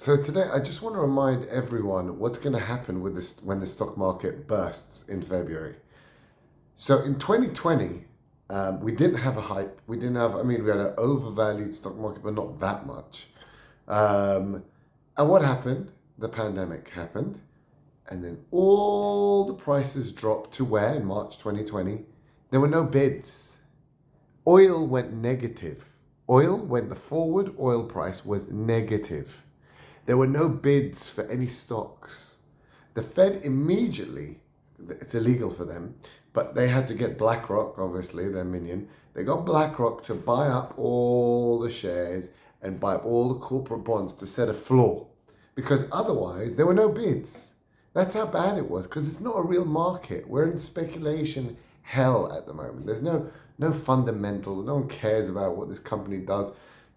So today, I just want to remind everyone what's going to happen with this when the stock market bursts in February. So in 2020, we didn't have a hype. We didn't have. I mean, we had an overvalued stock market, but not that much. Um, and what happened? The pandemic happened, and then all the prices dropped to where in March 2020 there were no bids. Oil went negative. The forward oil price was negative. There were no bids for any stocks. The Fed immediately, it's illegal for them, but they had to get BlackRock, obviously, their minion. They got BlackRock to buy up all the shares and buy up all the corporate bonds to set a floor. Because otherwise, there were no bids. That's how bad it was, because it's not a real market. We're in speculation hell at the moment. There's no fundamentals. No one cares about what this company does.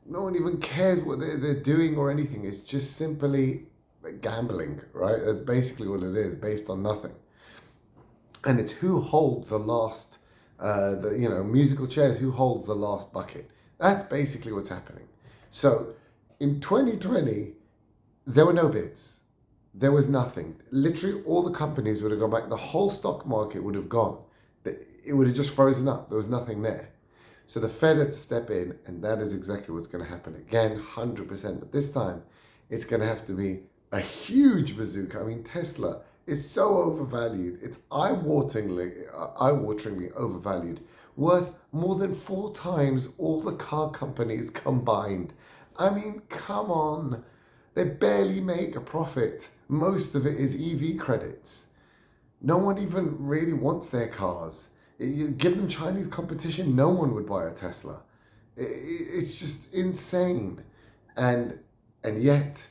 No one even cares what they're doing or anything. It's just simply gambling, right? That's basically what it is, based on nothing. And it's who holds the last, musical chairs, who holds the last bucket. That's basically what's happening. So in 2020, there were no bids. There was nothing. Literally all the companies would have gone back. The whole stock market would have gone. It would have just frozen up. There was nothing there. So the Fed had to step in, and that is exactly what's going to happen again, 100%. But this time, it's going to have to be a huge bazooka. I mean, Tesla is so overvalued. It's eye-wateringly overvalued, worth more than 4 times all the car companies combined. I mean, come on. They barely make a profit. Most of it is EV credits. No one even really wants their cars. You give them Chinese competition, no one would buy a Tesla. It's just insane. And yet,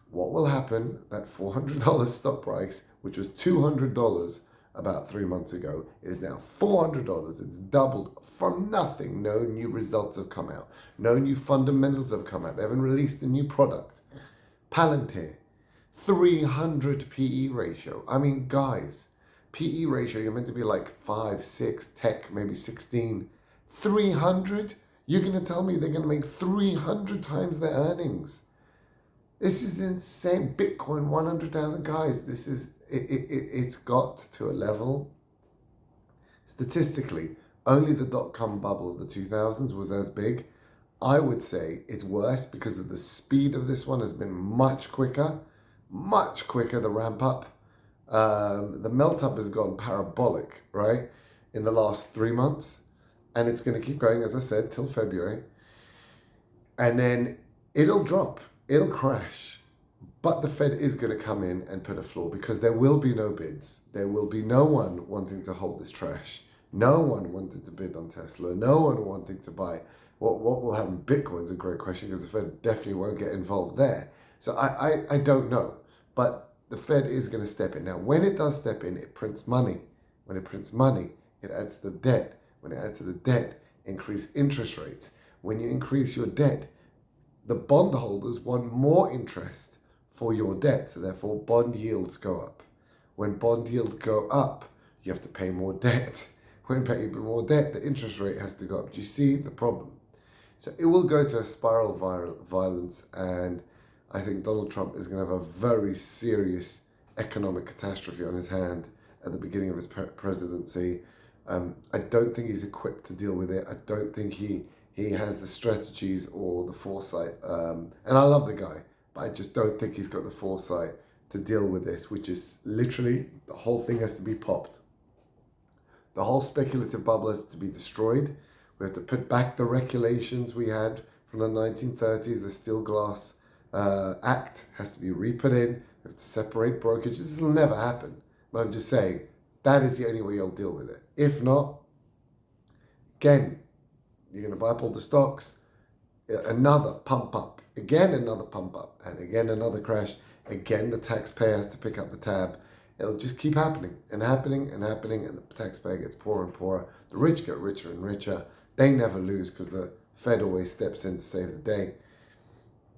what will happen, that $400 stock price, which was $200 about 3 months ago, is now $400. It's doubled from nothing. No new results have come out. No new fundamentals have come out. They haven't released a new product. Palantir, 300 PE ratio. I mean, guys, PE ratio, you're meant to be like 5, 6, tech, maybe 16. 300? You're going to tell me they're going to make 300 times their earnings? This is insane. Bitcoin, 100,000 guys. This is, it's got to a level. Statistically, only the dot-com bubble of the 2000s was as big. I would say it's worse because of the speed of this one has been much quicker, the ramp up. The melt up has gone parabolic, right, in the last 3 months. And it's going to keep going, as I said, till February. And then it'll drop, it'll crash. But the Fed is going to come in and put a floor because there will be no bids. There will be no one wanting to hold this trash. No one wanted to bid on Tesla. No one wanting to buy. What will happen? Bitcoin's a great question because the Fed definitely won't get involved there. So I don't know. But the Fed is going to step in. Now, when it does step in, it prints money. When it prints money, it adds to the debt. When it adds to the debt, increase interest rates. When you increase your debt, the bondholders want more interest for your debt. So therefore, bond yields go up. When bond yields go up, you have to pay more debt. When you pay more debt, the interest rate has to go up. Do you see the problem? So it will go to a spiral violence, and I think Donald Trump is going to have a very serious economic catastrophe on his hand at the beginning of his presidency. I don't think he's equipped to deal with it. I don't think he has the strategies or the foresight. And I love the guy, but I just don't think he's got the foresight to deal with this, which is literally the whole thing has to be popped. The whole speculative bubble has to be destroyed. We have to put back the regulations we had from the 1930s. The Steel Glass Act has to be re-put in. We have to separate brokerages. This will never happen. But I'm just saying, that is the only way you'll deal with it. If not, again, you're going to buy up all the stocks, another pump up, again another pump up, and again another crash. Again, the taxpayer has to pick up the tab. It'll just keep happening and happening and happening, and the taxpayer gets poorer and poorer. The rich get richer and richer. They never lose because the Fed always steps in to save the day.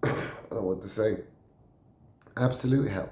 I don't know what to say. Absolute hell.